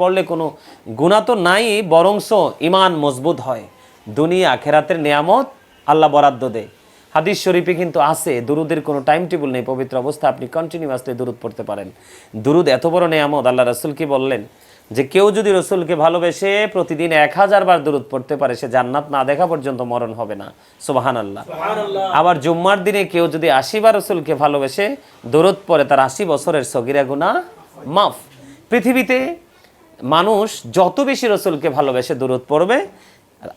পড়লে কোনো গুনাহ তো নাই, বরংস ইমান মজবুত হয়, দুনিয়া আখেরাতের নিয়ামত আল্লাহ বরাদ্দ দেয়। হাদিস শরীফে কিন্তু আছে দুরুদের কোনো টাইম টেবিল নেই, পবিত্র অবস্থা আপনি কন্টিনিউয়াসলি দুরুদ পড়তে পারেন। দুরুদ এত বড় নিয়ামত, আল্লাহ রাসূল কি বললেন যে কেউ যদি রসুলকে ভালোবেসে প্রতিদিন 1000 বার দুরুদ পড়তে পারে, সে জান্নাত না দেখা পর্যন্ত মরণ হবে না। সুবহানাল্লাহ। আবার জুম্মার দিনে কেউ যদি 80 বার রসুলকে ভালোবেসে দুরুদ পড়ে, তার 80 বছরের সগীরা গুনাহ মাফ। পৃথিবীতে মানুষ যত বেশি রসুলকে ভালোবেসে দুরুদ পড়বে,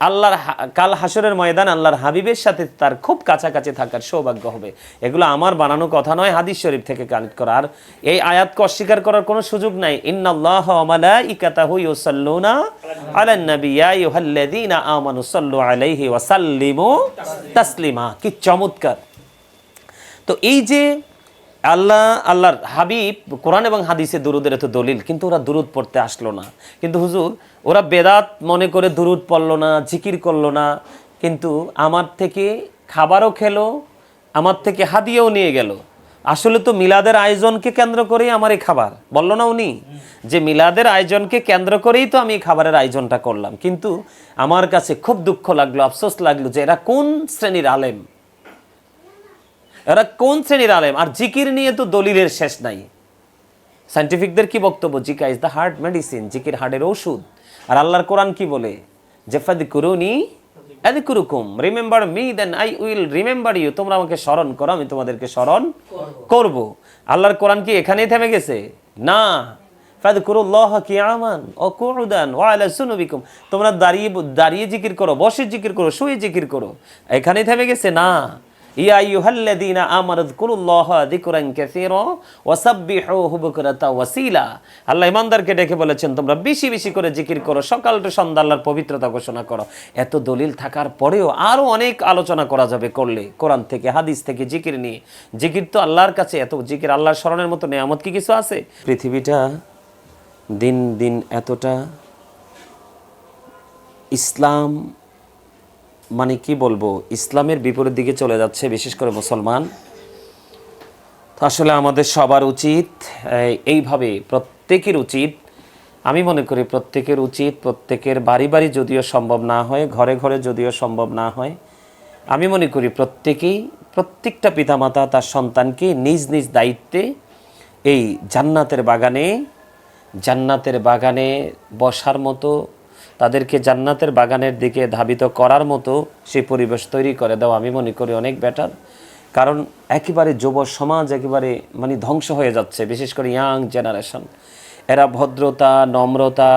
আল্লাহর কাল হাসরের ময়দান আল্লাহর হাবিবের সাথে তার খুব কাছাকাছি থাকার সৌভাগ্য হবে। এগুলো আমার বানানো কথা নয়, হাদিস শরীফ থেকে কানেক্ট করা। আর এই আয়াতকে অস্বীকার করার কোনো সুযোগ নাই। ইন্নাল্লাহা ওয়া মালাইকাতাহু ইউসাল্লুনা আলান নবী ইয়া আইয়ুহাল্লাযীনা আমানু সাল্লু আলাইহি ওয়া সাল্লিমু তাসলিমা। কি চমৎকার! তো এই যে আল্লাহর হাবিব কোরআন এবং হাদিসে দুরুদের এত দলিল, কিন্তু ওরা দুরুদ পড়তে আসলো না। কিন্তু হুজুর ওরা বেদাত মনে করে দুরুদ পড়লো না, জিকির করলো না, কিন্তু আমার থেকে খাবারও খেলো, আমার থেকে হাদিয়াও নিয়ে গেল। আসলে তো মিলাদের আয়োজনকে কেন্দ্র করেই আমার এই খাবার, বললো না উনি যে মিলাদের আয়োজনকে কেন্দ্র করেই তো আমি খাবারের আয়োজনটা করলাম। কিন্তু আমার কাছে খুব দুঃখ লাগলো, আফসোস লাগলো যে এরা কোন শ্রেণীর আলেম, এরা কোন শ্রেণীর আলেম। আর জিকির নিয়ে তো দলিলের শেষ নাই। সায়েন্টিফিকদের কি বক্তব্য? জিকা ইজ দ্য হার্ট মেডিসিন, জিকির হার্টের ঔষধ। আর আল্লাহর কোরআন কি বলে? যে ফাযকুরুনি আযকুরুকুম, remember me then I will remember you. তোমরা আমাকে স্মরণ করো, আমি তোমাদেরকে স্মরণ করব। আল্লাহর কোরআন কি এখানেই থেমে গেছে? না। ফাযকুরুল্লাহা কিয়ামান ওয়া কুউদান ওয়া আলা সুনুবিকুম, তোমরা দাঁড়িয়ে দাঁড়িয়ে জিকির করো, বসে জিকির করো, শুয়ে জিকির করো, এখানেই থেমে গেছে? না। ইয়া আইয়ুহাল্লাযীনা আমানু যকুরুল্লাহা যিকরান কাসীরা ওয়া সাব্বিহুহু বুকরাতা ওয়া আসীলা। আল্লাহ ইমানদারকে ডেকে বলেছেন তোমরা বেশি বেশি করে জিকির করো, সকাল থেকে সন্ধ্যা আল্লাহর পবিত্রতা ঘোষণা করো। এত দলিল থাকার পরেও আরো অনেক আলোচনা করা যাবে করলে, কোরআন থেকে হাদিস থেকে জিকির নিয়ে। জিকির তো আল্লাহর কাছে এত জিকির, আল্লাহর স্মরণের মতো নিয়ামত কি কিছু আছে? পৃথিবীটা দিন দিন এতটা ইসলাম মানে কি বলবো, ইসলামের বিপরীত দিকে চলে যাচ্ছে, বিশেষ করে মুসলমান। তো আসলে আমাদের সবার উচিত এইভাবে, প্রত্যেকের উচিত, আমি মনে করি প্রত্যেকের উচিত, প্রত্যেকের বাড়ি বাড়ি যদিও সম্ভব না হয়, ঘরে ঘরে যদিও সম্ভব না হয়, আমি মনে করি প্রত্যেকটা পিতামাতা তার সন্তানকে নিজ নিজ দায়িত্বে এই জান্নাতের বাগানে বসার মতো, তাদেরকে জান্নাতের বাগানের দিকে ধাবিত করার মতো সেই পরিবেশ তৈরি করে দেওয়া আমি মনে করি অনেক বেটার। কারণ একেবারে যুব সমাজ একেবারে মানে ধ্বংস হয়ে যাচ্ছে, বিশেষ করে ইয়াং জেনারেশন। এরা ভদ্রতা, নম্রতা,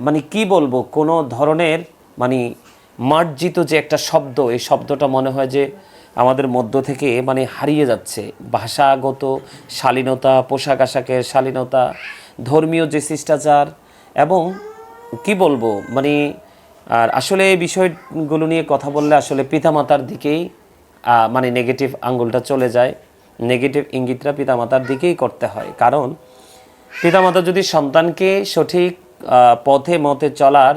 মানে কি বলবো, কোনো ধরনের মানে মার্জিত যে একটা শব্দ, এই শব্দটা মনে হয় যে আমাদের মধ্য থেকে মানে হারিয়ে যাচ্ছে। ভাষাগত শালীনতা, পোশাক আশাকের শালীনতা, ধর্মীয় যে শিষ্টাচার, এবং কি বলবো মানে, আর আসলে এই বিষয়গুলো নিয়ে কথা বললে আসলে পিতামাতার দিকেই মানে নেগেটিভ আঙ্গুলটা চলে যায়, নেগেটিভ ইঙ্গিতটা পিতামাতার দিকেই করতে হয়। কারণ পিতামাতা যদি সন্তানকে সঠিক পথে মতে চলার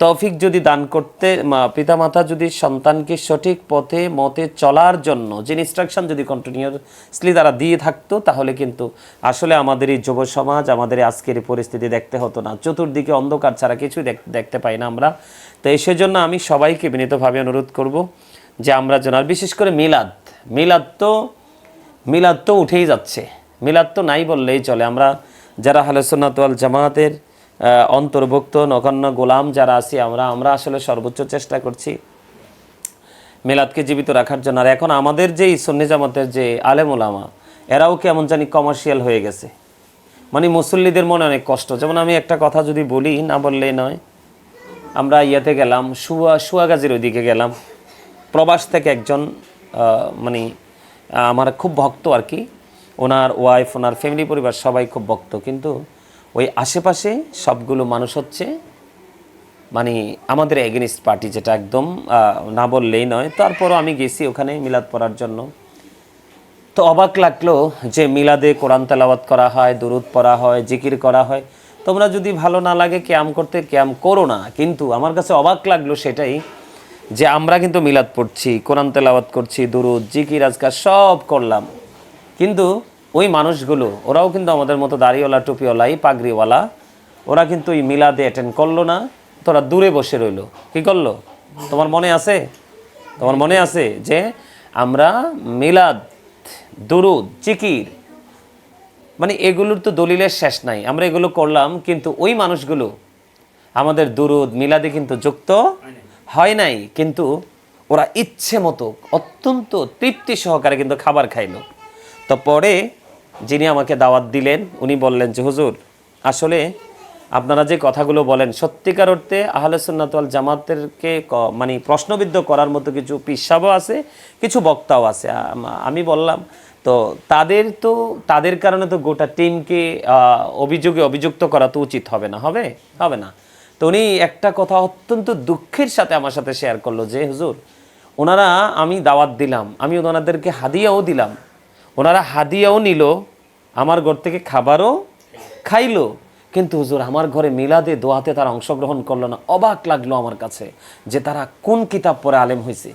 তৌফিক যদি দান করতে, পিতামাতা যদি সন্তানকে সঠিক পথে মতে চলার জন্য যে ইনস্ট্রাকশন যদি কন্টিনিউয়াসলি তারা দিয়ে থাকতো, তাহলে কিন্তু আসলে আমাদের এই যুব সমাজ, আমাদের আজকের এই পরিস্থিতি দেখতে হতো না। চতুর্দিকে অন্ধকার ছাড়া কিছুই দেখতে পাই না আমরা। তো সেজন্য আমি সবাইকে বিনীতভাবে অনুরোধ করব যে আমরা যেন, আর বিশেষ করে মিলাদ তো উঠেই যাচ্ছে, মিলাদ তো নাই বললেই চলে। আমরা যারা আহলে সুন্নাত ওয়াল জামাতের অন্তর্ভুক্ত নগণ্য গোলাম যারা আছি, আমরা আসলে সর্বোচ্চ চেষ্টা করছি মিলাদকে জীবিত রাখার জন্য। আর এখন আমাদের যেই সুন্নি জামাতের যে আলেম ওলামা, এরাও কেমন জানি কমার্শিয়াল হয়ে গেছে, মানে মুসল্লিদের মনে অনেক কষ্ট। যেমন আমি একটা কথা যদি বলি, না বললেই নয়, আমরা ইয়াতে গেলাম, সুয়াগাজীর ওইদিকে গেলাম, প্রবাস থেকে একজন মানে আমার খুব ভক্ত আর কি, ওনার ওয়াইফ, ওনার ফ্যামিলি পরিবার সবাই খুব ভক্ত, কিন্তু ওই আশেপাশে সবগুলো মানুষ হচ্ছে মানে আমাদের এগেনিস্ট পার্টি, যেটা একদম না বললেই নয়। তারপরও আমি গেছি ওখানে মিলাদ পড়ার জন্য। তো অবাক লাগলো যে মিলাদে কোরআন তেলাওয়াত করা হয়, দুরুদ পড়া হয়, জিকির করা হয়। তোমরা যদি ভালো না লাগে ক্যাম করতে ক্যাম করো না, কিন্তু আমার কাছে অবাক লাগলো সেটাই যে আমরা কিন্তু মিলাদ পড়ছি, কোরআন তেলাওয়াত করছি, দুরুদ, জিকির, আজকার সব করলাম, কিন্তু ওই মানুষগুলো ওরাও কিন্তু আমাদের মতো দাড়িওয়ালা, টুপিওয়ালাই, পাগড়িওয়ালা, ওরা কিন্তু ওই মিলাদে অ্যাটেন্ড করলো না, তোরা দূরে বসে রইলো। কি করলো তোমার মনে আছে? তোমার মনে আছে যে আমরা মিলাদ, দুরুদ, জিকির, মানে এগুলোর তো দলিলের শেষ নাই, আমরা এগুলো করলাম, কিন্তু ওই মানুষগুলো আমাদের দুরুদ মিলাদে কিন্তু যুক্ত হয় নাই, কিন্তু ওরা ইচ্ছে মতো অত্যন্ত তৃপ্তি সহকারে কিন্তু খাবার খাইলো। তো পরে যিনি আমাকে দাওয়াত দিলেন উনি বললেন যে হুজুর, আসলে আপনারা যে কথাগুলো বলেন সত্যিকার অর্থে আহলে সুন্নাত ওয়াল জামাতেরকে মানে প্রশ্নবিদ্ধ করার মতো কিছু পিসাবও আছে, কিছু বক্তাও আছে। আমি বললাম তো তাদের কারণে তো গোটা টিমকে অভিযুক্ত করা তো উচিত হবে না, হবে না। তো উনি একটা কথা অত্যন্ত দুঃখের সাথে আমার সাথে শেয়ার করলো যে হুজুর, ওনারা, আমি দাওয়াত দিলাম, আমি ওনাদেরকে হাদিয়াও দিলাম, ওনারা হাদিয়াও নিল, আমার ঘর থেকে খাবারও খাইলো, কিন্তু হুজুর আমার ঘরে মিলাদে দোয়াতে তারা অংশগ্রহণ করলো না। অবাক লাগলো আমার কাছে যে তারা কোন কিতাব পড়ে আলেম হয়েছে।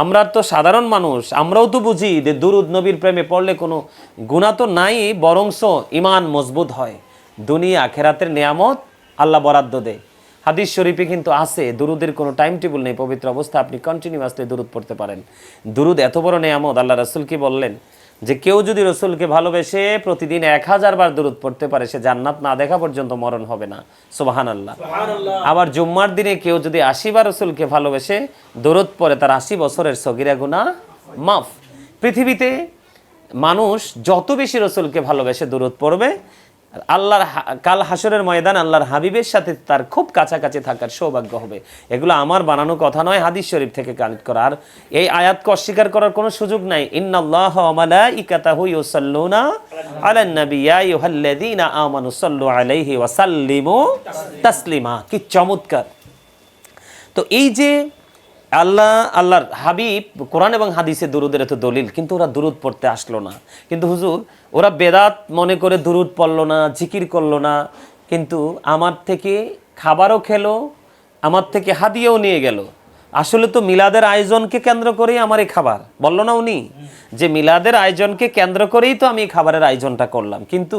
আমরা তো সাধারণ মানুষ, আমরাও তো বুঝি যে দুরুদ নবীর প্রেমে পড়লে কোনো গুনাহ তো নাই, বরংস ইমান মজবুত হয়, দুনিয়া আখেরাতের নিয়ামত আল্লাহ বরাদ্দ দেয়। হাদিস শরীফে কিন্তু আছে, দুরুদের কোনো টাইম টেবিল নেই, পবিত্র অবস্থা আপনি কন্টিনিউয়াসলি দুরুদ পড়তে পারেন। দুরুদ এত বড় নিয়ামত, আল্লাহ রাসূল কি বললেন যে কেউ যদি রসুলকে ভালোবেসে প্রতিদিন 1000 বার দুরুদ পড়তে পারে, সে জান্নাত না দেখা পর্যন্ত মরণ হবে না। সুবহানাল্লাহ। আবার জুম্মার দিনে কেউ যদি 80 বার রসুলকে ভালোবেসে দুরুদ পড়ে, তার 80 বছরের সগীরা গুনাহ মাফ। পৃথিবীতে মানুষ যত বেশি রসুলকে ভালোবেসে দুরুদ পড়বে, আল্লাহর কাল হাসরের ময়দান আল্লাহর হাবিবের সাথে তার খুব কাছাকাছি থাকার সৌভাগ্য হবে। এগুলো আমার বানানো কথা নয়, হাদিস শরীফ থেকে কানেক্ট করা। আর এই আয়াতকে অস্বীকার করার কোনো সুযোগ নাই। ইন্নাল্লাহা ওয়া মালাইকাতাহু ইউসাল্লুনা আলান নবী ইয়া আইয়ুহাল্লাযীনা আমানু সাল্লু আলাইহি ওয়া সাল্লিমু তাসলিমা। কি চমৎকার! তো এই যে আল্লাহর হাবিব কোরআন এবং হাদিসে দুরুদের এত দলিল, কিন্তু ওরা দুরুদ পড়তে আসলো না। কিন্তু হুজুর, ওরা বেদাত মনে করে দুরুদ পড়লো না, জিকির করলো না, কিন্তু আমার থেকে খাবারও খেলো, আমার থেকে হাদিয়াও নিয়ে গেল। আসলে তো মিলাদের আয়োজনকে কেন্দ্র করেই আমার এই খাবার, বললো না উনি যে মিলাদের আয়োজনকে কেন্দ্র করেই তো আমি খাবারের আয়োজনটা করলাম। কিন্তু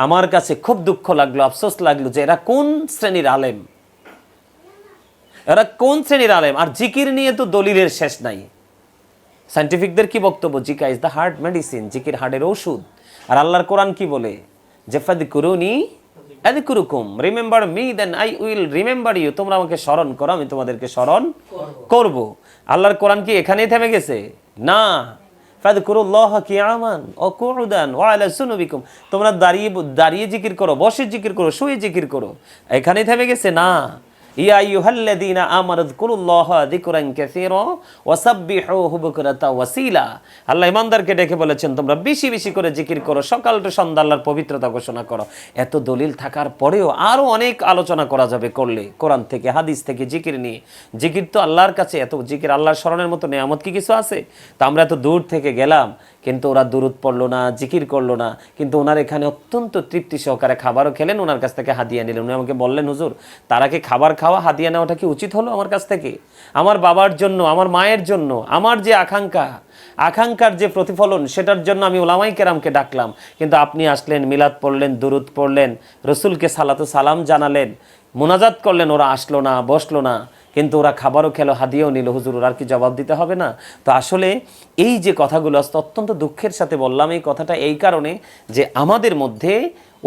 আমার কাছে খুব দুঃখ লাগলো, আফসোস লাগলো যে এরা কোন শ্রেণীর আলেম, এরা কোন শ্রেণীর আলেম। আর জিকির নিয়ে তো দলিলের শেষ নাই। সায়েন্টিফিকদের কি বক্তব্য? জিকির ইজ দ্য হার্ট মেডিসিন, জিকির হার্টের ওষুধ। আর আল্লাহর কোরআন কি বলে? যে ফাযকুরুনি আযকুরুকুম, remember me then I will remember you. তোমরা আমাকে স্মরণ করো, আমি তোমাদেরকে স্মরণ করব। আল্লাহর কোরআন কি এখানেই থেমে গেছে? না। ফাযকুরুল্লাহা কিয়ামান ওয়া কুউদান ওয়া আলা সুনুবিকুম, তোমরা দাঁড়িয়ে জিকির করো, বসে জিকির করো, শুয়ে জিকির করো। এখানেই থেমে গেছে? না। ইয়া আইয়ুহাল্লাযীনা আমানু যকুরুল্লাহা যিকরান কাসীরা ওয়া সাব্বিহুহু বুকরাতাও ওয়া আসীলা। আল্লাহ ইমানদারকে ডেকে বলেছেন তোমরা বেশি বেশি করে জিকির করো, সকাল থেকে সন্ধ্যা আল্লাহর পবিত্রতা ঘোষণা করো। এত দলিল থাকার পরেও আরো অনেক আলোচনা করা যাবে করলে, কোরআন থেকে হাদিস থেকে জিকির নিয়ে। জিকির তো আল্লাহর কাছে, এত জিকির আল্লাহর স্মরণের মতো নিয়ামত কি কিছু আছে? তা আমরা এত দূর থেকে গেলাম, কিন্তু ওরা দুরুদ পড়লো না, জিকির করলো না, কিন্তু ওনার এখানে অত্যন্ত তৃপ্তি সহকারে খাবারও খেলেন, ওনার কাছ থেকে হাদিয়া নিলেন। উনি আমাকে বললেন হুজুর, তারা কি খাবার খাওয়া হাদিয়া নেওয়াটা কি উচিত হলো আমার কাছ থেকে? আমার বাবার জন্য, আমার মায়ের জন্য, আমার যে আকাঙ্ক্ষার যে প্রতিফলন, সেটার জন্য আমি উলামায়ে কেরামকে ডাকলাম, কিন্তু আপনি আসলেন, মিলাদ পড়লেন, দুরুদ পড়লেন, রসুলকে সালাতু সালাম জানালেন, মুনাজাত করলেন, ওরা আসলো না, বসলো না, কিন্তু ওরা খাবারও খেলো, হাদিয়াও নিল। হুজুর, ওরা কি জবাব দিতে হবে না? তো আসলে এই যে কথাগুলো অত্যন্ত দুঃখের সাথে বললাম, এই কথাটা এই কারণে যে আমাদের মধ্যে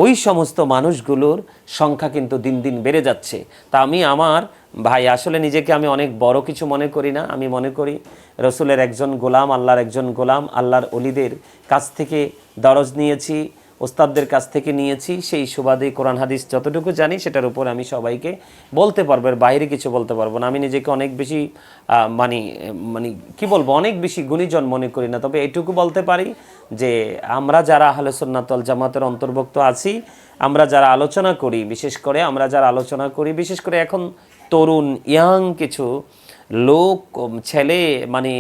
ওই সমস্ত মানুষগুলোর সংখ্যা কিন্তু দিন দিন বেড়ে যাচ্ছে। তা আমি আমার ভাই, আসলে নিজেকে আমি অনেক বড় কিছু মনে করি না। আমি মনে করি রসুলের একজন গোলাম, আল্লাহর একজন গোলাম, আল্লাহর অলিদের কাছ থেকে দরজ নিয়েছি, ওস্তাদদের কাছ থেকে নিয়েছি। সেই সুবাদে কোরআন হাদিস যতটুকু জানি সেটার উপর আমি সবাইকে বলতে পারবো, এর বাইরে কিছু বলতে পারবো না। আমি নিজেকে অনেক বেশি মানে কি বলবো, অনেক বেশি গুণীজন মনে করি না। তবে এইটুকু বলতে পারি যে আমরা যারা আহলে সুন্নাত ওয়াল জামাতের অন্তর্ভুক্ত আছি, আমরা যারা আলোচনা করি, বিশেষ করে এখন তরুণ ইয়াং কিছু লোক, ছেলে মানে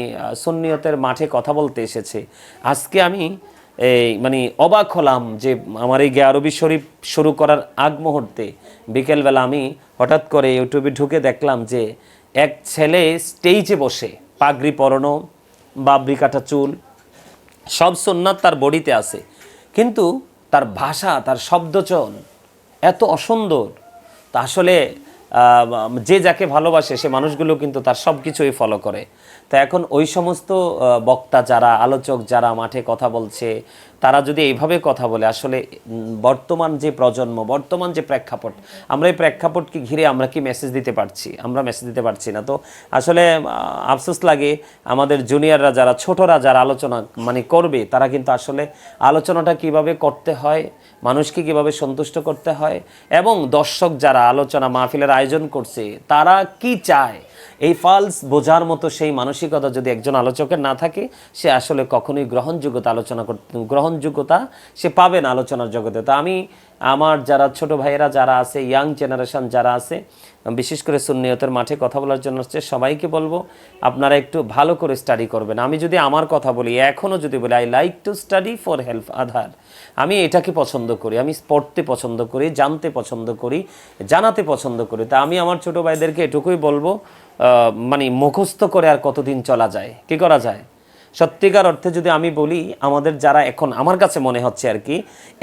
সুন্নিয়তের মাঠে কথা বলতে এসেছে। আজকে আমি অবাক হলাম যে আমার এই আরবি শরীফ শুরু করার আগ মুহূর্তে বিকেলবেলা আমি হঠাৎ করে ইউটিউবে ঢুকে দেখলাম যে এক ছেলে স্টেজে বসে, পাগড়ি পরানো, বাবরি কাটা চুল, সব সুন্নাত তার বডিতে আছে, কিন্তু তার ভাষা, তার শব্দচয়ন এত অসুন্দর। তা আসলে যে যাকে ভালোবাসে সে মানুষগুলো কিন্তু তার সব কিছুই ফলো করে। তো এখন ওই সমস্ত বক্তা যারা, আলোচক যারা মাঠে কথা বলছে, তারা যদি এইভাবে কথা বলে, আসলে বর্তমান যে প্রজন্ম, বর্তমান যে প্রেক্ষাপট, আমরা এই প্রেক্ষাপটকে ঘিরে আমরা কি মেসেজ দিতে পারছি? আমরা মেসেজ দিতে পারছি না। তো আসলে আফসোস লাগে, আমাদের জুনিয়ররা যারা, ছোটরা যারা আলোচনা মানে করবে, তারা কিন্তু আসলে আলোচনাটা কিভাবে করতে হয়, মানুষকে কিভাবে সন্তুষ্ট করতে হয়, এবং দর্শক যারা আলোচনা মাহফিলের আয়োজন করছে তারা কি চায়, এই ফালস বোঝার মতো সেই মানসিকতা যদি একজন আলোচকের না থাকে, সে আসলে কখনোই গ্রহণযোগ্যতা সে পাবে না আলোচনার জগতে। তো আমি আমার যারা ছোট ভাইয়েরা যারা আছে, ইয়াং জেনারেশন যারা আছে, বিশেষ করে সুন্নিয়তের মাঠে কথা বলার জন্য হচ্ছে, সবাইকে বলবো আপনারা একটু ভালো করে স্টাডি করবেন। আমি যদি আমার কথা বলি, এখনও যদি বলি, I like to study for help আদার, আমি এটাকে পছন্দ করি, আমি পড়তে পছন্দ করি, জানতে পছন্দ করি, জানাতে পছন্দ করি। তা আমি আমার ছোটো ভাইদেরকে এটুকুই বলবো, মানে মুখস্থ করে আর কতদিন চলা যায়, কি করা যায়? সত্যিকার অর্থে যদি আমি বলি, আমাদের যারা এখন, আমার কাছে মনে হচ্ছে আর কি,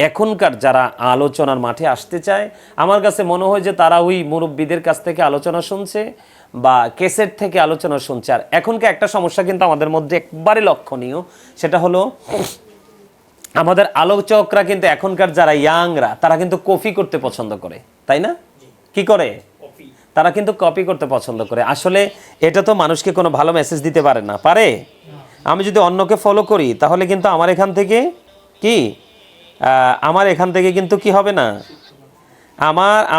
এখনকার যারা আলোচনার মাঠে আসতে চায়, আমার কাছে মনে হয় যে তারা ওই মুরব্বীদের কাছ থেকে আলোচনা শুনছে বা কেসেট থেকে আলোচনা শুনছে। আর এখনকার একটা সমস্যা কিন্তু আমাদের মধ্যে একবারে লক্ষণীয়, সেটা হলো আমাদের আলোচকরা কিন্তু, এখনকার যারা ইয়াংরা, তারা কিন্তু কপি করতে পছন্দ করে, তাই না? কি করে? তারা কিন্তু কপি করতে পছন্দ করে। আসলে এটা তো মানুষকে কোনো ভালো মেসেজ দিতে পারে না, পারে? আমি যদি অন্যকে ফলো করি, তাহলে কিন্তু আমার এখান থেকে কিন্তু কি হবে না,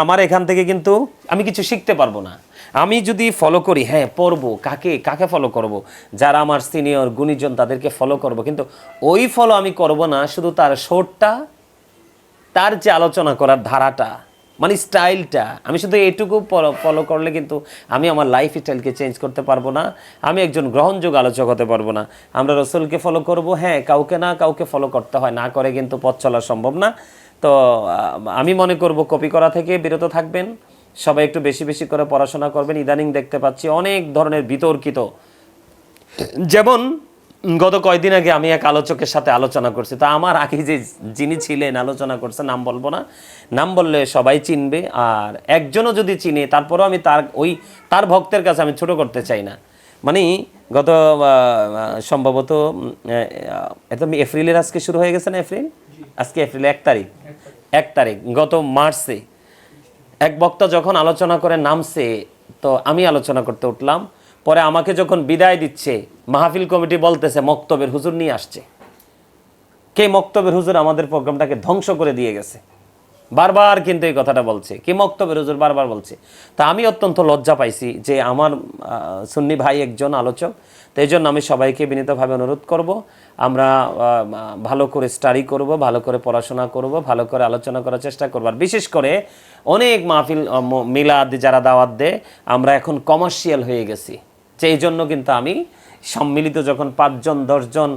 আমার এখান থেকে কিন্তু আমি কিছু শিখতে পারবো না। আমি যদি ফলো করি, হ্যাঁ পড়বো, কাকে ফলো করব? যারা আমার সিনিয়র গুণীজন, তাদেরকে ফলো করব। কিন্তু ওই ফলো আমি করব না শুধু তার শোরটা, তার যে আলোচনা করার ধারাটা, মানে স্টাইলটা, আমি শুধু এইটুকু ফলো করলে কিন্তু আমি আমার লাইফ স্টাইলকে চেঞ্জ করতে পারবো না, আমি একজন গ্রহণযোগ্য আলোচক হতে পারবো না। আমরা রসুলকে ফলো করব, হ্যাঁ কাউকে ফলো করতে হয়, না করে কিন্তু পথ চলা সম্ভব না। তো আমি মনে করব কপি করা থেকে বিরত থাকবেন, সবাই একটু বেশি বেশি করে পড়াশোনা করবেন। ইদানিং দেখতে পাচ্ছি অনেক ধরনের বিতর্কিত, যেমন গত কয়েকদিন আগে আমি এক আলোচকের সাথে আলোচনা করছি। তা আমার আগে যিনি ছিলেন আলোচনা করছে, নাম বলবো না, নাম বললে সবাই চিনবে, আর একজনও যদি চিনে, তারপরেও আমি তার ভক্তের কাছে আমি ছোট করতে চাই না। মানে গত সম্ভবত এপ্রিলের আজকে শুরু হয়ে গেছে না, আজকে এপ্রিল 1 তারিখ, গত মার্চে এক বক্তা যখন আলোচনা করে নামছে, তো আমি আলোচনা করতে উঠলাম। পরে আমাকে যখন বিদায় দিচ্ছে, মাহফিল কমিটি বলতেছে মক্তবের হুজুর নিয়ে আসছে। কে মক্তবের হুজুর আমাদের প্রোগ্রামটাকে ধ্বংস করে দিয়ে গেছে, বারবার কিন্তু এই কথাটা বলছে, কি মক্তবের হুজুর বারবার বলছে। তা আমি অত্যন্ত লজ্জা পাইছি যে আমার সুন্নি ভাই একজন আলোচক। তো এই জন্য আমি সবাইকে বিনীতভাবে অনুরোধ করব, আমরা ভালো করে স্টাডি করব, ভালো করে পড়াশোনা করব, ভালো করে আলোচনা করার চেষ্টা করব। আর বিশেষ করে অনেক মাহফিল মিলাদ যারা দাওয়াত দেয়, আমরা এখন কমার্শিয়াল হয়ে গেছি। সেই জন্য কিন্তু আমি সম্মিলিত যখন 5 জন 10 জন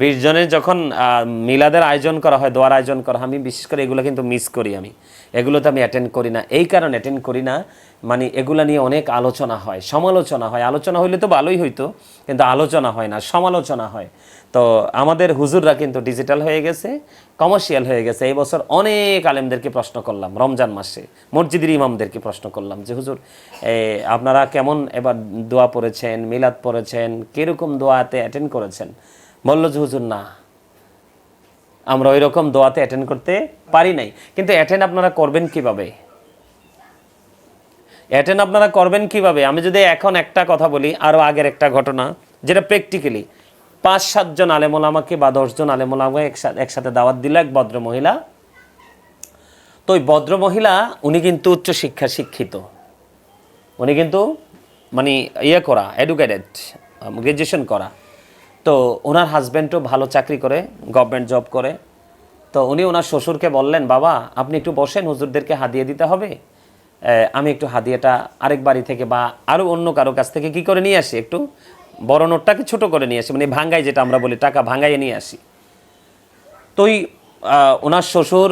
20 জনের যখন মিলাদের আয়োজন করা হয়, দোয়ার আয়োজন করা হয়, আমি বিশেষ করে এগুলো কিন্তু মিস করি। আমি এগুলোতে আমি অ্যাটেন্ড করি না। এই কারণে অ্যাটেন্ড করি না, মানে এগুলো নিয়ে অনেক আলোচনা হয়, সমালোচনা হয়। আলোচনা হইলে তো ভালোই হইতো, কিন্তু আলোচনা হয় না, সমালোচনা হয়। তো আমাদের হুজুররা কিন্তু ডিজিটাল হয়ে গেছে, কমার্শিয়াল হয়ে গেছে। এই বছর অনেক আলেমদেরকে প্রশ্ন করলাম, রমজান মাসে মসজিদের ইমামদেরকে প্রশ্ন করলাম যে হুজুর আপনারা কেমন এবার দোয়া পড়েছেন, মিলাদ পড়েছেন, কীরকম দোয়াতে অ্যাটেন্ড করেছেন? বললো যে হুজুর না, আমরা ওই রকম দোয়াতে অ্যাটেন্ড করতে পারি নাই। কিন্তু অ্যাটেন্ড আপনারা করবেন কিভাবে? আমি যদি এখন একটা কথা বলি, আরও আগের একটা ঘটনা, যেটা প্র্যাকটিক্যালি 5-7 জন আলেমোলামাকে বা 10 জন আলেমোলামাকে একসাথে দাওয়াত দিল এক ভদ্র মহিলা। তো ওই ভদ্র মহিলা, উনি কিন্তু উচ্চশিক্ষা শিক্ষিত, উনি কিন্তু মানে করা, এডুকেটেড, গ্র্যাজুয়েশন করা। তো ওনার হাজব্যান্ডও ভালো চাকরি করে, গভর্নমেন্ট জব করে। তো উনি ওনার শ্বশুরকে বললেন, বাবা আপনি একটু বসেন, হুজুরদেরকে হাদিয়া দিতে হবে, আমি একটু হাদিয়াটা আরেক বাড়ি থেকে বা আরও অন্য কারো কাছ থেকে কি করে নিয়ে আসি, একটু বড় নোটটাকে ছোট করে নিয়ে আসি, মানে ভাঙ্গাই, যেটা আমরা বলি টাকা ভাঙ্গাইয়ে নিয়ে আসি। তো ওই ওনার শ্বশুর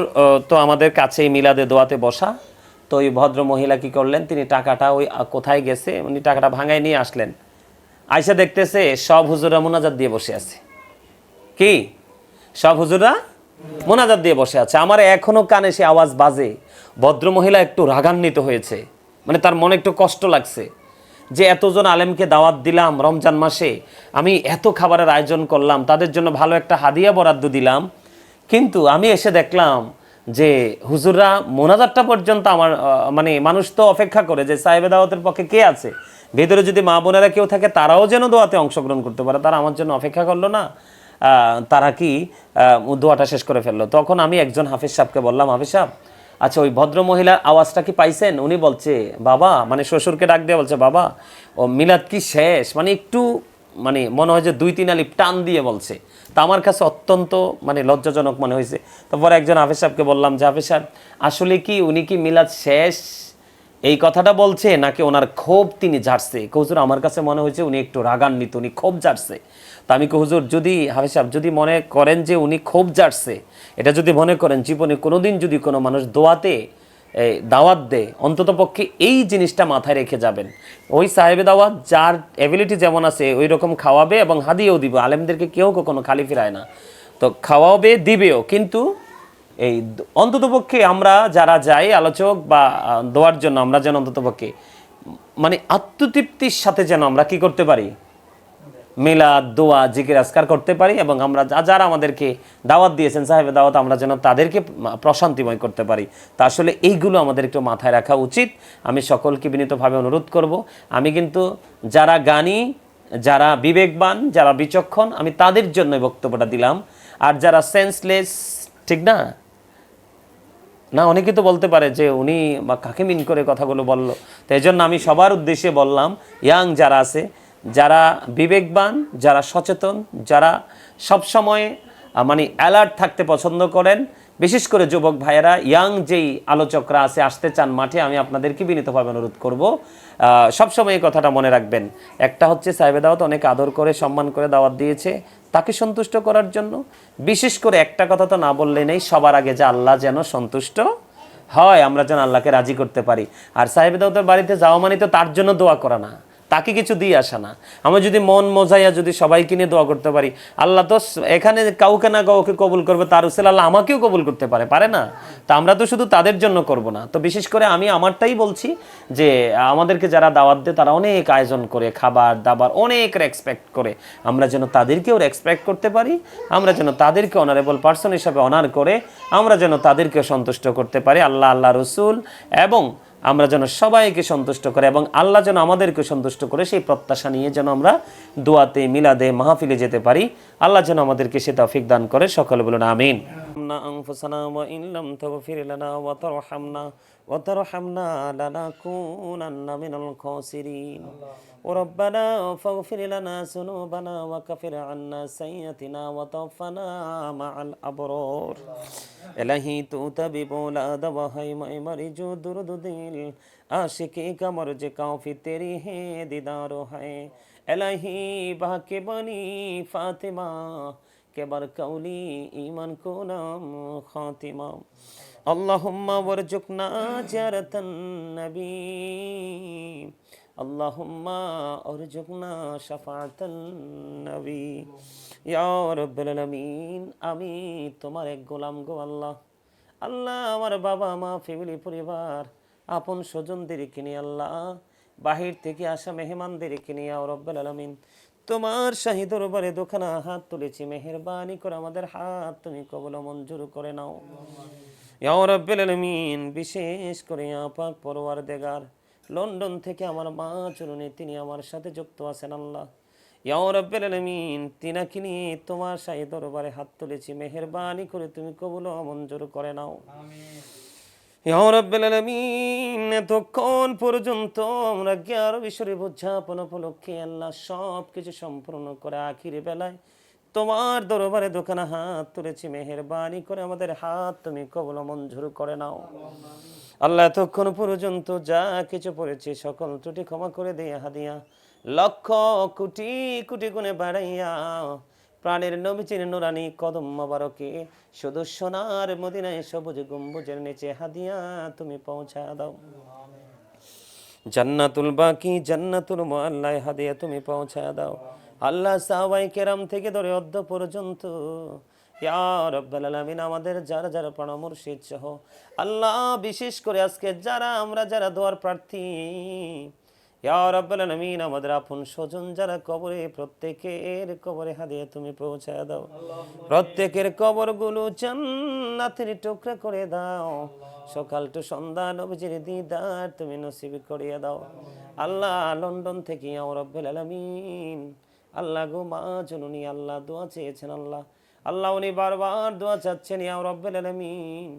তো আমাদের কাছেই মিলাদে দোয়াতে বসা। তো ওই ভদ্র মহিলা কি করলেন, তিনি টাকাটা ওই কোথায় গেছে, উনি টাকাটা ভাঙ্গাই নিয়ে আসলেন। আইসা দেখতেছে সব হুজুররা মোনাজাত দিয়ে বসে আছে। সব হুজুররা মোনাজাত দিয়ে বসে আছে। আমার এখনো কানে সে আওয়াজ বাজে, ভদ্রমহিলা একটু রাগান্বিত হয়েছে, মানে তার মনে একটু কষ্ট লাগছে যে এতজন আলেমকে দাওয়াত দিলাম রমজান মাসে, আমি এত খাবারের আয়োজন করলাম, তাদের জন্য ভালো একটা হাদিয়া বরাদ্দ দিলাম, কিন্তু আমি এসে দেখলাম যে হুজুররা মোনাজাতটা পর্যন্ত আমার মানে মানুষ তো অপেক্ষা করে যে সাহেবে দাওয়াতের পক্ষে কে আছে, ভেতরে যদি মা বোনেরা কেউ থাকে তারাও যেন দোয়াতে অংশগ্রহণ করতে পারে, তারা আমার জন্য অপেক্ষা করলো না, তারা কি দোয়াটা শেষ করে ফেললো। তখন আমি একজন হাফিজ সাহেবকে বললাম, হাফিজ সাহেব আচ্ছা ওই ভদ্র মহিলার আওয়াজটা কি পাইছেন? উনি বলছে বাবা, মানে শ্বশুরকে ডাক দিয়ে বলছে বাবা ও মিলাদ কি শেষ, মানে একটু মানে মনে হয় যে 2-3 আলিফ টান দিয়ে বলছে। তা আমার কাছে অত্যন্ত মানে লজ্জাজনক মনে হয়েছে। তারপরে একজন হাফিজ সাহেবকে বললাম যে হাফিজ সাহেব আসলে কি উনি কি মিলাদ শেষ এই কথাটা বলছে নাকি ওনার ক্ষোভ তিনি ঝাড়ছে? হুজুর আমার কাছে মনে হয়েছে উনি একটু রাগান্বিত, উনি ক্ষোভ ঝাড়ছে। তা আমি হুজুর যদি হাফিজ সাহেব যদি মনে করেন যে উনি ক্ষোভ ঝাড়ছে, এটা যদি মনে করেন জীবনে কোনোদিন যদি কোনো মানুষ দোয়াতে দাওয়াত দেয় অন্তত পক্ষে এই জিনিসটা মাথায় রেখে যাবেন, ওই সাহেবে দাওয়াত যার অ্যাবিলিটি যেমন আছে ওই রকম খাওয়াবে এবং হাদিয়েও দিবে। আলেমদেরকে কেউ কখনো খালি ফিরায় না, তো খাওয়াবে দিবেও, কিন্তু এই অন্ততপক্ষে আমরা যারা যাই আলোচক বা দোয়ার জন্য আমরা যেন অন্ততপক্ষে মানে আত্মতৃপ্তির সাথে যেন আমরা কি করতে পারি, মিলাদ দোয়া জিকির আজকার করতে পারি, এবং আমরা যারা আমাদেরকে দাওয়াত দিয়েছেন সাহেবে দাওয়াত আমরা যেন তাদেরকে প্রশান্তিময় করতে পারি। তা আসলে এইগুলো আমাদের একটু মাথায় রাখা উচিত। আমি সকলকে বিনীতভাবে অনুরোধ করব, আমি কিন্তু যারা জ্ঞানী, যারা বিবেকবান, যারা বিচক্ষণ, আমি তাদের জন্য বক্তব্যটা দিলাম। আর যারা সেন্সলেস, ঠিক না না অনেকে তো বলতে পারে যে উনি বা কাকে মিন করে কথাগুলো বললো, তো এই জন্য আমি সবার উদ্দেশ্যে বললাম, ইয়াং যারা আছে, যারা বিবেকবান, যারা সচেতন, যারা সবসময় মানে অ্যালার্ট থাকতে পছন্দ করেন, বিশেষ করে যুবক ভাইয়েরা, ইয়াং যেই আলোচকরা আছে আসতে চান মাঠে, আমি আপনাদেরকে বিনীতভাবে অনুরোধ করব সবসময় এই কথাটা মনে রাখবেন। একটা হচ্ছে সাহেবে দাওয়াত অনেক আদর করে সম্মান করে দাওয়াত দিয়েছে তাকে সন্তুষ্ট করার জন্য। বিশেষ করে একটা কথা তো না বললে নেই, সবার আগে যে আল্লাহ যেন সন্তুষ্ট হয়, আমরা যেন আল্লাহকে রাজি করতে পারি। আর সাহেবে দাওয়াতের বাড়িতে যাওয়া মানে তো তার জন্য দোয়া করা না, তাকে কিছু দিয়ে আসা না। আমরা যদি মন মজাইয়া যদি সবাইকে নিয়ে দোয়া করতে পারি, আল্লাহ তো এখানে কাউকে না কাউকে কবুল করবে, তার উসিলা আল্লাহ আমাকেও কবুল করতে পারে, পারে না? তা আমরা তো শুধু তাদের জন্য করব না। তো বিশেষ করে আমি আমারটাই বলছি যে আমাদেরকে যারা দাওয়াত দেয় তারা অনেক আয়োজন করে, খাবার দাবার অনেক রেসপেক্ট করে, আমরা যেন তাদেরকেও রেসপেক্ট করতে পারি, আমরা যেন তাদেরকে অনারেবল পার্সন হিসাবে অনার করে আমরা যেন তাদেরকে সন্তুষ্ট করতে পারি, আল্লাহ আল্লাহ রসুল, এবং আমরা যেন সবাইকে সন্তুষ্ট করে এবং আল্লাহ যেন আমাদেরকে সন্তুষ্ট করে সেই প্রত্যাশা নিয়ে যেন আমরা দোয়াতে মিলাদে মাহফিলে যেতে পারি। আল্লাহ যেন আমাদেরকে সে তৌফিক দান করে। সকলে বলুন আমিন। আনফুসানা ওয়া ইন লাম তাগফির লানা ওয়া তারহামনা লানাকুনান্না মিনাল খাসিরিন। ربنا فاغفر لنا ذنوبنا وكفر عنا سيئاتنا وتوفنا مع الأبرار الہی تو طبیب اولاد وہی مری جو درد دل عاشقی کا مرج کافی تیری ہے دیدار ہے الہی باقی بنی فاطمہ کے بر کولی ایمان کو نام خاتمہ اللہم ورزقنا زیارت النبی আল্লাহুম্মা আরজুকনা শাফাআতান নবী ইয়া রাব্বাল আলামিন। আমি তোমার এক গোলাম গো আল্লাহ। আল্লাহ আমার বাবা মা ফ্যামিলি পরিবার আপন স্বজনদেরকে নিয়ে আল্লাহ বাহির থেকে আসা মেহমানদেরকে নিয়ে ইয়া রাব্বাল আলামিন তোমার শাহী দরবারে দুখানা হাত তুলেছি, মেহেরবানি করে আমাদের হাত তুমি কবুল মঞ্জুর করে নাও ইয়া রাব্বাল আলামিন। বিশেষ করে ইয়া পাক পরওয়ারদিগার লন্ডন থেকে আমার মা চরণে তিনি আমার সাথে যুক্ত আছেন আল্লাহ ইয়া রাব্বুল আলামিন, তিনাকে নিয়ে তোমার শাহী দরবারে হাত তুলেছি, মেহেরবানি করে তুমি কবুল মঞ্জুর করে নাও ইয়া রাব্বুল আলামিন। এতক্ষণ পর্যন্ত আমরা 11 শরীফ উদযাপন উপলক্ষে আল্লাহ সব কিছু সম্পূর্ণ করে আখিরি বেলায় তোমার দরবারে দুখানা হাত তুলেছি, মেহেরবানি করে আমাদের হাত তুমি কবুল মঞ্জুর করে নাও আল্লাহ। এতক্ষণ পর্যন্ত যা কিছু পড়েছি সকল ত্রুটি ক্ষমা করে দিয়ে হাদিয়া লক্ষ কোটি কোটি গুণে বাড়াইয়া প্রাণের নবীজির নুরানি কদম মোবারকে শুধু সোনার মদিনায় সবুজ গম্বুজের নিচে হাদিয়া তুমি পৌঁছা দাও। জান্নাতুল বাকি জান্নাতুল মুআল্লায় হাদিয়া তুমি পৌঁছা দাও আল্লাহ। সাহাবায়ে কেরাম থেকে ধরে অদ্য পর্যন্ত ইয়া রাব্বাল আলামিন আমাদের যারা যারা প্রাণ মুর্শিদ সহ আল্লাহ বিশেষ করে আজকে যারা দোয়ার প্রার্থী ইয়া রাব্বাল আলামিন আমাদের আপন স্বজন যারা কবরে, প্রত্যেকের কবরে হাদিয়া তুমি পৌঁছায় দাও, প্রত্যেকের কবরগুলো জান্নাতের টুকরা করে দাও, সকাল টু সন্ধ্যা নবীজির দিদার তুমি নসিব করিয়ে দাও। আল্লাহ লন্ডন থেকে ইয়া রাব্বাল আলামিন আল্লাহ গো মা জননী আল্লাহ দোয়া চেয়েছেন, আল্লাহ উনি বারবার দোয়া চাচ্ছেন ইয়া রাব্বাল আলামিন।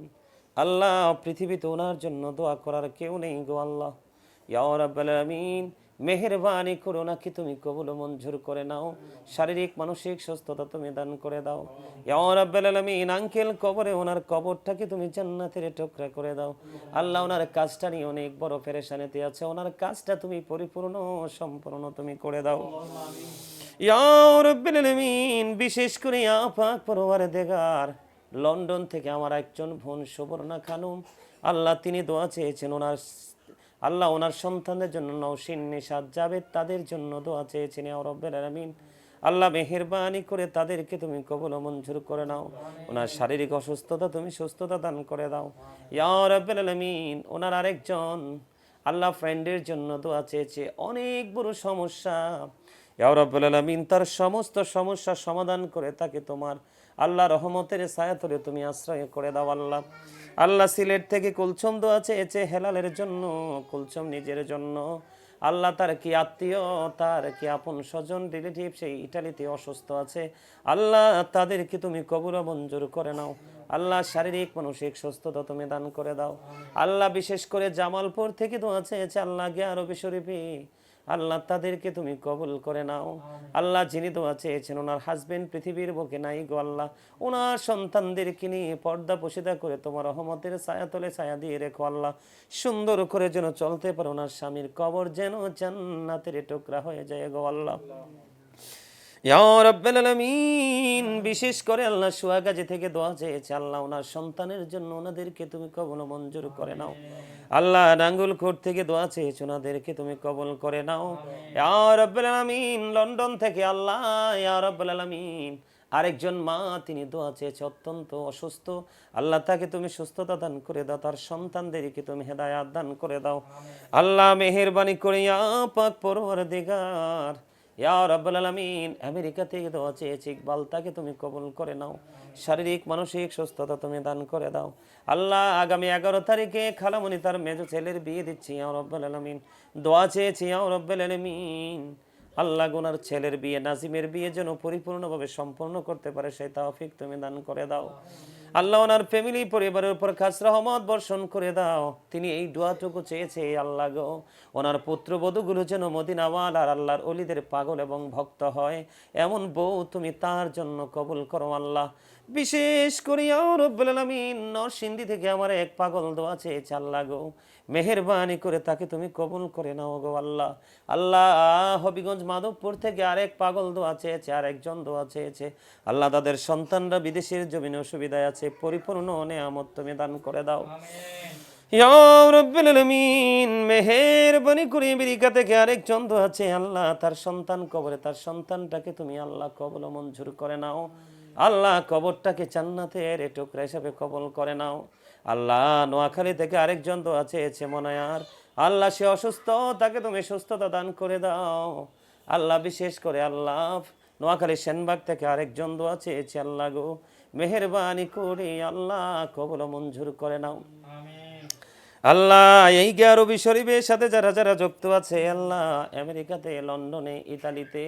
আল্লাহ পৃথিবীতে ওনার জন্য দোয়া করার কেউ নেই গো আল্লাহ। ইয়া রাব্বাল আলামিন মেহেরবানি করো নাকি তুমি কবুল মঞ্জুর করে নাও, শারীরিক মানসিক সুস্থতা তুমি দান করে দাও। ইয়া রাব্বাল আলামিন আঙ্কেল কবরে ওনার কবরটাকে তুমি জান্নাতের টুকরা করে দাও। আল্লাহ ওনার কাজটা নিয়ে অনেক বড় পেরেশানিতে আছে, ওনার কাজটা তুমি পরিপূর্ণ সম্পূর্ণ তুমি করে দাও। ইয়া রাব্বাল আলামিন বিশেষ করে ইয়া পাক পরওয়ারদিগার লন্ডন থেকে আমার একজন বোন সুবর্ণা খানম আল্লাহ তিনি দোয়া চেয়েছেন ওনার সন্তানদের জন্য, নওশিন নিশাত জাবেদ তাদের জন্য দোয়া চেয়েছেন ইয়া রাব্বাল আলামিন। আল্লাহ মেহেরবানি করে তাদেরকে তুমি কবুল মঞ্জুর করে নাও, ওনার শারীরিক অসুস্থতা তুমি সুস্থতা দান করে দাও। ইয়া রাব্বাল আলামিন ওনার আরেকজন আল্লাহ ফ্রেন্ডের জন্য দোয়া চেয়েছে, অনেক বড় সমস্যা, ইয়া রাব্বাল আলামিন তার সমস্ত সমস্যা সমাধান করে তাকে তোমার আল্লাহ রহমতের ছায়াতলে তুমি আশ্রয় করে দাও। আল্লাহ সিলেট থেকে কুলছম দোয়া চেয়েছে হেলালের জন্য, কুলছম নিজের জন্য, আল্লাহ তার কি আত্মীয় তার কি আপন স্বজন রিলেটিভ সেই ইটালিতে অসুস্থ আছে, আল্লাহ তাদেরকে তুমি কবুল মঞ্জুর করে নাও। আল্লাহ শারীরিক মানসিক সুস্থতা তুমি দান করে দাও। আল্লাহ বিশেষ করে জামালপুর থেকে দোয়া চেয়েছে আল্লাহ গিয়া আরবি শরীফে, আল্লাহ তাদেরকে তুমি কবুল করে নাও। আল্লাহ যিনি দোয়া চেয়েছেন ওনার হাজবেন্ড পৃথিবীর বুকে নাই গো আল্লাহ, ওনার সন্তানদেরকে নিয়ে পর্দা পশিদা করে তোমার রহমতের ছায়া তলে ছায়া দিয়ে রেখো আল্লাহ, সুন্দর করে যেন চলতে পারে, ওনার স্বামীর কবর যেন জান্নাতের টুকরা হয়ে যায় গো আল্লাহ। ইয়া রাব্বাল আলামিন বিশেষ করে আল্লাহ সুয়াগাজী থেকে দোয়া চেয়েছে আল্লাহ ওনার সন্তানের জন্য, ওনাদেরকে তুমি কবুল মঞ্জুর করে নাও। আল্লাহ নাঙ্গলকোট থেকে দোয়া চেয়েছে ওনাদেরকে তুমি কবুল করে নাও। ইয়া রাব্বাল আলামিন লন্ডন থেকে আল্লাহ ইয়া রাব্বাল আলামিন আরেকজন মা তিনি দোয়া চেয়েছে অত্যন্ত অসুস্থ, আল্লাহ তাকে তুমি সুস্থতা দান করে দাও, তার সন্তানদেরকে তুমি হেদায়াত দান করে দাও। আল্লাহ মেহেরবানি করে ইয়া পাক পরওয়ারদিগার ইয়া রাব্বাল আলামিন আমেরিকা থেকে দোয়া চেয়েছে ইকবাল তাকে তুমি কবুল করে নাও, শারীরিক মানসিক সুস্থতা তুমি দান করে দাও। আল্লাহ আগামী 11 তারিখে খালামণি তার মেজো ছেলের বিয়ে দিচ্ছি ইয়া রাব্বাল আলামিন, দোয়া চেয়েছি ইয়া রাব্বাল আলামিন আল্লাহ গুনার ছেলের বিয়ে নাজিমের বিয়ে যেন পরিপূর্ণভাবে সম্পন্ন করতে পারে সেই তৌফিক তুমি দান করে দাও। আল্লাহ ওনার ফ্যামিলি পরিবারের উপর খাস রহমত বর্ষণ করে দাও। তিনি এই দোয়াটুকু চেয়েছে আল্লাহ গো ওনার পুত্রবধূগুলো যেন মদিনাওয়ালা আর আল্লাহর ওলিদের পাগল এবং ভক্ত হয়, এমন বউ তুমি তার জন্য কবুল করো আল্লাহ। বিশেষ করে ইয়া রাব্বুল আলামিন নরসিংদী থেকে আমার এক পাগল দোয়া চেয়েছে আল্লাহ গো, মেহেরবানি করে তাকে তুমি কবুল করে নাও গো আল্লাহ। আল্লাহ হবিগঞ্জ মাধবপুর থেকে আরেক পাগল দোয়া চেয়েছে, আরেকজন দোয়া চেয়েছে আল্লাহ তাদের সন্তানরা বিদেশের জমিনে অসুবিধায় আছে, পরিপূর্ণ নেয়ামত তুমি দান করে দাও। ইয়া রাব্বুল আলামিন মেহেরবানি করে আমেরিকা থেকে আরেকজন দোয়া আছে আল্লাহ তার সন্তান কবরে, তার সন্তানটাকে তুমি আল্লাহ কবুল মঞ্জুর করে নাও। আল্লাহ কবরটাকে জান্নাতের টুকরা হিসেবে কবুল করে নাও। আল্লাহ নোয়াখালী থেকে আরেকজন দোয়া চেয়েছে মনায়ার, আল্লাহ সে অসুস্থ তাকে তুমি সুস্থতা দান করে দাও। আল্লাহ বিশেষ করে আল্লাহ নোয়াখালী সেনবাগ থেকে আরেকজন দোয়া চেয়েছে আল্লাহ গো, মেহেরবানি করে আল্লাহ কবুল মঞ্জুর করে নাও। আল্লাহ এই আরবি শরীফের সাথে যারা যারা যুক্ত আছে আল্লাহ আমেরিকাতে, লন্ডনে, ইতালিতে,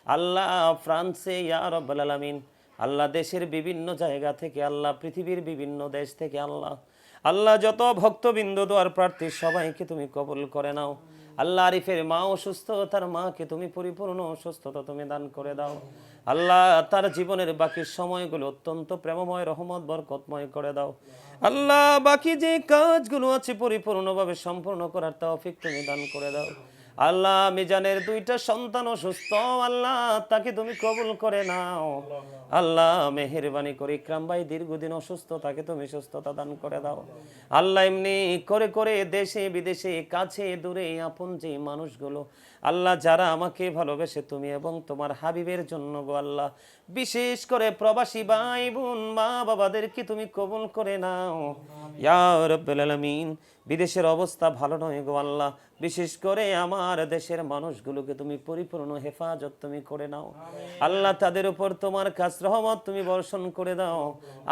আল্লাহ ফ্রান্সে, ইয়া রাব্বুল আলামিন আল্লাহ দেশের বিভিন্ন জায়গা থেকে, আল্লাহ পৃথিবীর বিভিন্ন দেশ থেকে আল্লাহ যত ভক্তবৃন্দ দোয়ার প্রার্থী সবাইকে তুমি কবুল করে নাও। আল্লাহ আরিফের মা অসুস্থ, তার মাকে তুমি পরিপূর্ণ সুস্থতা তুমি দান করে দাও। আল্লাহ তার জীবনের বাকি সময়গুলো অত্যন্ত প্রেমময় রহমত বরকতময় করে দাও। আল্লাহ বাকি যে কাজগুলো আছে পরিপূর্ণভাবে সম্পূর্ণ করার তৌফিক তুমি দান করে দাও। আল্লাহ মিজানের 2টা সন্তান অসুস্থ, আল্লাহ তাকে তুমি কবুল করে নাও। আল্লাহ মেহেরবানি করে ইকরাম ভাই দীর্ঘদিন অসুস্থ, তাকে তুমি সুস্থতা দান করে দাও। আল্লাহ এমনি করে করে দেশে বিদেশে কাছে দূরে আপন যে মানুষগুলো আল্লাহ যারা আমাকে ভালোবেসে তুমি এবং তোমার হাবিবের জন্য গো আল্লাহ, বিশেষ করে প্রবাসী ভাই বোন মা বাবাদেরকে তুমি কবুল করে নাও ইয়া রাব্বুল আলামিন। বিদেশের অবস্থা ভালো নয় গো আল্লাহ, বিশেষ করে আমার দেশের মানুষগুলোকে তুমি পরিপূর্ণ হেফাজত তুমি করে নাও আল্লাহ, তাদের উপর তোমার কাছ রহমত তুমি বর্ষণ করে দাও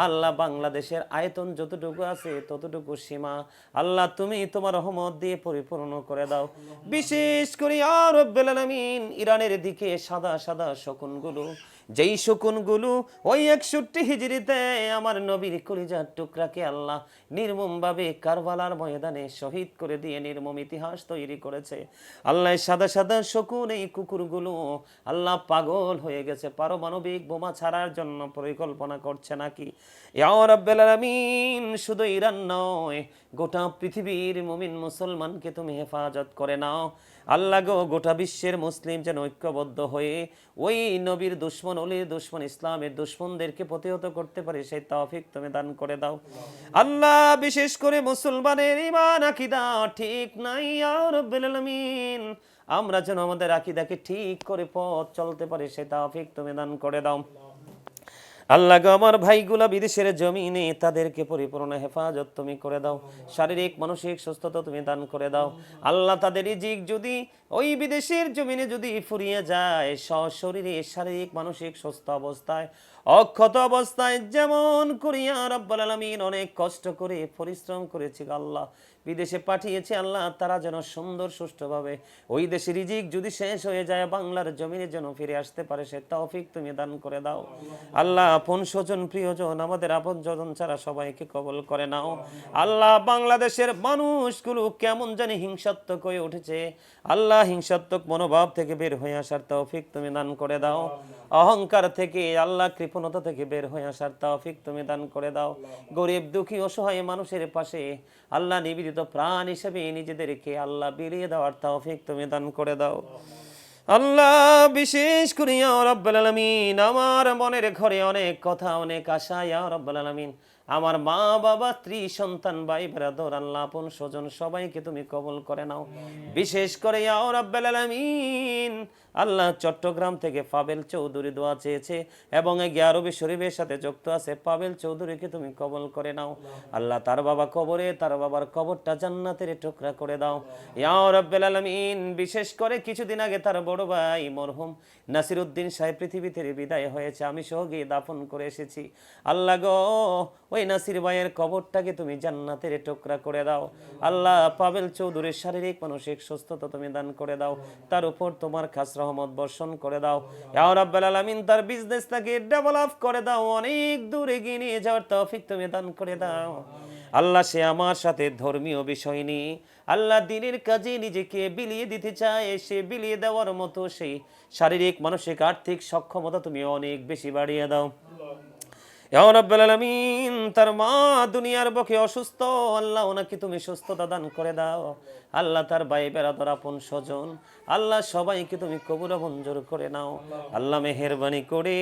আল্লাহ। বাংলাদেশের আয়তন যতটুকু আছে ততটুকু সীমা আল্লাহ তুমি তোমার রহমত দিয়ে পরিপূর্ণ করে দাও। বিশেষ করে ইয়া রাব্বুল আলামিন ইরানের দিকে সাদা সাদা শকুনগুলো, যেই শকুনগুলো ওই 61 হিজরিতে আমার নবীর কলিজার টুকরাকে আল্লাহ নির্মমভাবে কারবালার ময়দানে শহীদ করে দিয়ে নির্মম ইতিহাস তৈরি করেছে আল্লাহ। সাদা সাদা শকুন এই কুকুরগুলো আল্লাহ পাগল হয়ে গেছে, পারমাণবিক বোমা ছাড়ার জন্য পরিকল্পনা করছে নাকি ইয়া রাব্বুল আলামিন। শুধু ইরান নয়, গোটা পৃথিবীর মুমিন মুসলমানকে তুমি হেফাজত করে নাও আল্লাহ গো। গোটা বিশ্বের মুসলিম যেন ঐক্যবদ্ধ হয়ে ওই নবীর দুশ্মন অলির দুশ্মন ইসলামের দুশ্মনদেরকে প্রতিহত করতে পারে সেই তৌফিক তুমি দান করে দাও আল্লাহ। বিশেষ করে মুসলমানের ঈমান আকীদা ঠিক নাই ইয়া রাব্বুল আলামিন, আমরা যেন আমাদের আকীদাকে ঠিক করে পথ চলতে পারি সেই তৌফিক তুমি দান করে দাও আল্লাহ গো। আমার ভাইগুলা বিদেশের জমিনে তাদেরকে পরিপূর্ণ হেফাজত তুমি করে দাও, শারীরিক মানসিক সুস্থতা তুমি দান করে দাও আল্লাহ। তাদের রিজিক যদি ওই বিদেশের জমিনে যদি ফুরিয়ে যায় সশরীরে শারীরিক মানসিক সুস্থ অবস্থায় অক্ষত অবস্থায় যেমন করিয়া রাব্বুল আলামিন অনেক কষ্ট করে পরিশ্রম করেছি আল্লাহ, বিদেশে পাঠিয়েছে আল্লাহ, তারা যেন সুন্দর সুষ্ঠুভাবে ওই দেশে রিজিক যদি শেষ হয়ে যায় বাংলার জমিনে যেন ফিরে আসতে পারে সে তৌফিক তুমি দান করে দাও আল্লাহ। আপন স্বজন প্রিয়জন আমাদের আপন স্বজন ছাড়া সবাইকে কবুল করে নাও আল্লাহ। বাংলাদেশের মানুষগুলো কেমন জানি হিংসাত্মক হয়ে উঠেছে আল্লাহ, হিংসাত্মক মনোভাব থেকে বের হয়ে আসার তৌফিক তুমি দান করে দাও, অহংকার থেকে আল্লাহ কৃপণতা থেকে বের হয়ে আসার তৌফিক তুমি দান করে দাও। গরিব দুঃখী অসহায় মানুষের পাশে আল্লাহ নিবেদিত প্রাণ হিসেবে নিজেদেরকে আল্লাহ বিলিয়ে দেওয়ার তৌফিক তুমি দান করে দাও আল্লাহ। বিশেষ করে ইয়া রাব্বুল আলামিন আমার মনের ঘরে অনেক কথা অনেক আশা ইয়া রাব্বুল আলামিন, আমার মা বাবা স্ত্রী সন্তান ভাই ব্রাদার আল্লাহ আপন স্বজন সবাইকে তুমি কবুল করে নাও। বিশেষ করে ইয়া রাব্বুল আলামিন আল্লাহ চট্টগ্রাম থেকে পাবেল চৌধুরী দোয়া চেয়েছে এবং এই আরবি শরীফের সাথে যুক্ত আছে পাবেল চৌধুরীকে তুমি কবুল করে নাও আল্লাহ। তার বাবা কবরে তার বাবার কবরটা জান্নাতের টুকরা করে দাও ইয়া রাব্বুল আলামিন। বিশেষ করে কিছুদিন আগে তার বড় ভাই মরহুম নাসির উদ্দিন সাহেব পৃথিবী থেকে বিদায় হয়েছে, আমি সহ গিয়ে দাফন করে এসেছি আল্লাহ গো। ওই নাসির ভাইয়ের কবরটাকে তুমি জান্নাতের টুকরা করে দাও আল্লাহ। পাবেল চৌধুরীর শারীরিক মানসিক সুস্থতা তুমি দান করে দাও, তার উপর তোমার খাস রহমত বর্ষণ করে দাও ইয়া রাব্বুল আলামিন। তার বিজনেসটাকে ডেভেলপ করে দাও, অনেক দূর এগিয়ে নিয়ে যাওয়ার তৌফিক তুমি দান করে দাও আল্লাহ। সে আমার সাথে ধর্মীয় বিষয় নিয়ে আল্লাহ দিনের কাজে নিজেকে বিলিয়ে দিতে চায়, সে বিলিয়ে দেওয়ার মতো সেই শারীরিক মানসিক আর্থিক সক্ষমতা তুমি অনেক বেশি বাড়িয়ে দাও ইয়া রাব্বুল আলামিন। তার মা দুনিয়ার বুকে অসুস্থ আল্লাহ, ওনাকে তুমি সুস্থতা দান করে দাও আল্লাহ। তার ভাই বেরাদর আপন স্বজন আল্লাহ সবাইকে তুমি কবুল মঞ্জুর করে নাও আল্লাহ। মেহেরবানি করে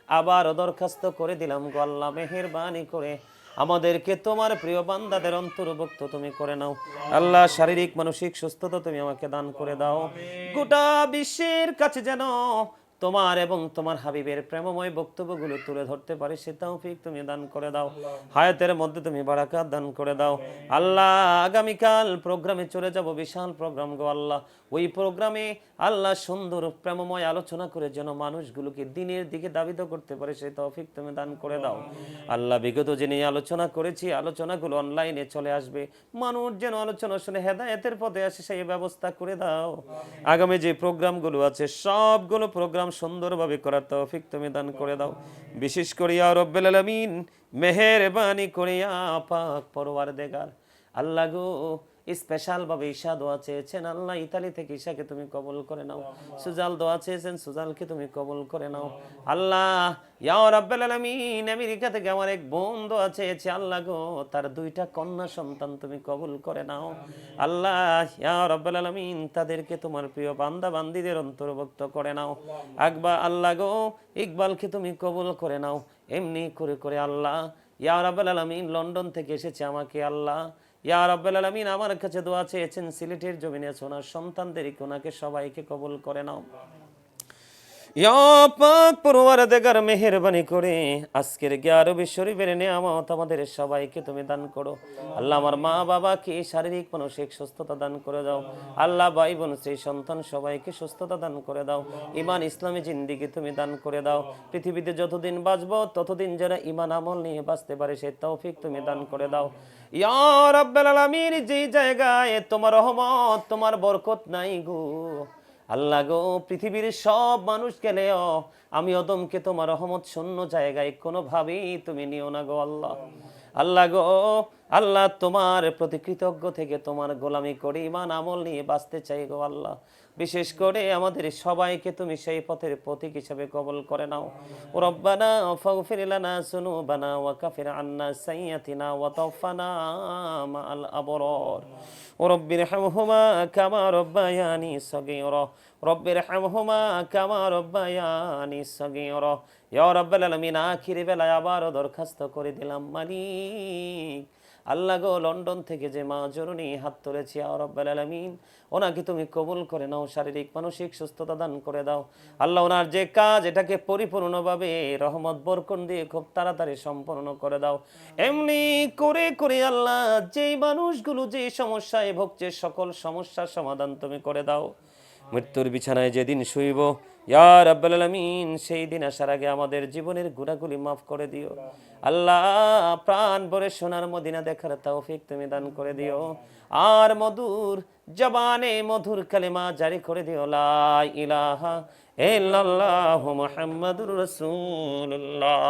আবার দরখাস্ত করে দিলাম গো আল্লাহ, মেহেরবানি করে আমাদেরকে তোমার প্রিয় বান্দাদের অন্তর্ভুক্ত তুমি করে নাও আল্লাহ। শারীরিক মানসিক সুস্থতা তুমি আমাকে দান করে দাও, গোটা বিশ্বের কাছে যেন তোমার এবং তোমার হাবিবের প্রেমময় বক্তব্যগুলো তুলে ধরতে পারি সে তৌফিক তুমি দান করে দাও, হায়াতের মধ্যে তুমি বারাকাত দান করে দাও আল্লাহ। আগামীকাল প্রোগ্রামে চলে যাব, বিশাল প্রোগ্রাম গো আল্লাহ। ওই প্রোগ্রামে আল্লাহ সুন্দর প্রেমময় আলোচনা করে যেন মানুষগুলোকে দিনের দিকে দাবিত করতে পারে সেই তৌফিক তুমি দান করে দাও আল্লাহ। বিগত যে নিয়ে আলোচনা করেছি আলোচনাগুলো অনলাইনে চলে আসবে, মানুষ যেন আলোচনা শুনে হেদায়েতের পথে আসে সেই ব্যবস্থা করে দাও। আগামী যে প্রোগ্রামগুলো আছে সবগুলো প্রোগ্রাম সুন্দরভাবে করার তৌফিক তুমি দান করে দাও। বিশেষ করে ইয়া রাব্বুল আলামিন মেহেরবানি করে ইয়া পাক পরওয়ারদিগার আল্লাহ গো, স্পেশাল ভাবে ঈশা দোয়া চেয়েছেন, আল্লাহ ইতালি থেকে ঈশাকে তুমি কবুল করে নাও। সুজাল দোয়া চেয়েছেন, সুজালকে তুমি কবুল করে নাও। আল্লাহ ইয়া রাব্বাল আলামিন, আমেরিকা থেকে আমার এক বোন দোয়া চেয়েছে, আল্লাহ গো তার 2টা কন্যা সন্তান তুমি কবুল করে নাও। আল্লাহ ইয়া রাব্বাল আলামিন, তাদেরকে তোমার প্রিয় বান্দা বান্দীদের অন্তর্ভুক্ত করে নাও। আকবার আল্লাহ গো ইকবালকে তুমি কবুল করে নাও। এমনি করে করে আল্লাহ ইয়া রাব্বাল আলামিন, লন্ডন থেকে এসেছে আমাকে আল্লাহ ইয়া রাব্বাল আলামিন আমার কাছে দোয়া চেয়েছেন, সিলেটের জমিনে ওনার সন্তানদেরকে ওনাকে সবাইকে কবুল করে নাও। ইয়া পাক পরওয়ারদিগার মেহেরবানি করে আজকের 11 শরীফের নিয়ামত আমাদের সবাইকে তুমি দান করো। আল্লাহ আমার মা বাবাকে শারীরিক মানসিক সুস্থতা দান করে দাও। আল্লাহ ভাই বোন স্ত্রী সন্তান সবাইকে সুস্থতা দান করে দাও। ঈমান ইসলামী জিন্দেগি তুমি দান করে দাও। পৃথিবীতে যতদিন বাঁচবো ততদিন যারা ঈমান আমল নিয়ে বাঁচতে পারে সেই তৌফিক তুমি দান করে দাও। ইয়া রাব্বাল আলামিন, যেই জায়গায় তোমার রহমত তোমার বরকত নাই গো আল্লাহ গো, পৃথিবীর সব মানুষ গেলেও আমি অদমকে তোমার রহমত শূন্য জায়গায় কোনোভাবেই তুমি নিও না গো আল্লাহ। আল্লাহ গো আল্লাহ, তোমার প্রতি কৃতজ্ঞ থেকে তোমার গোলামি করে ঈমান আমল নিয়ে বাঁচতে চাই গো আল্লাহ। বিশেষ করে আমাদের সবাইকে তুমি সেই পথের প্রতীক হিসেবে কবুল করে নাও। রব্বানা ফাগফির লানা যুনুবানা ওয়া কাফির আন্না সাইয়্যাতিনা ওয়া তাওফানা মাআল আবরার। রব্বিরহামহুমা কামা রব্বায়ানি সগীরা। রব্বিরহামহুমা কামা রব্বায়ানি সগীরা। ইয়া রাব্বাল আলামিন, আখির বেলায় আবারও দরখাস্ত করে দিলাম মালিক আল্লাহ গো, লন্ডন থেকে যে মা জননী হাত তুলেছি ইয়া রাব্বাল আলামিন, ওনাকে তুমি কবুল করে নাও, শারীরিক মানসিক সুস্থতা দান করে দাও। আল্লাহ ওনার যে কাজ এটাকে পরিপূর্ণভাবে রহমত বরকত দিয়ে খুব তাড়াতাড়ি সম্পন্ন করে দাও। এমনি করে করে আল্লাহ যেই মানুষগুলো যে সমস্যায় ভুগছে সকল সমস্যার সমাধান তুমি করে দাও। মৃত্যুর বিছানায় যেদিন শুইব ইয়া রাব্বাল আলামিন, সেই দিন আসার আগে আমাদের জীবনের গুনাহগুলি মাফ করে দিও আল্লাহ। প্রাণ ভরে সোনার মদিনা দেখার তৌফিক তুমি দান করে দিও। আর মধুর জবানে মধুর কালেমা জারি করে দিও, লা ইলাহা ইল্লাল্লাহু মুহাম্মাদুর রাসূলুল্লাহ।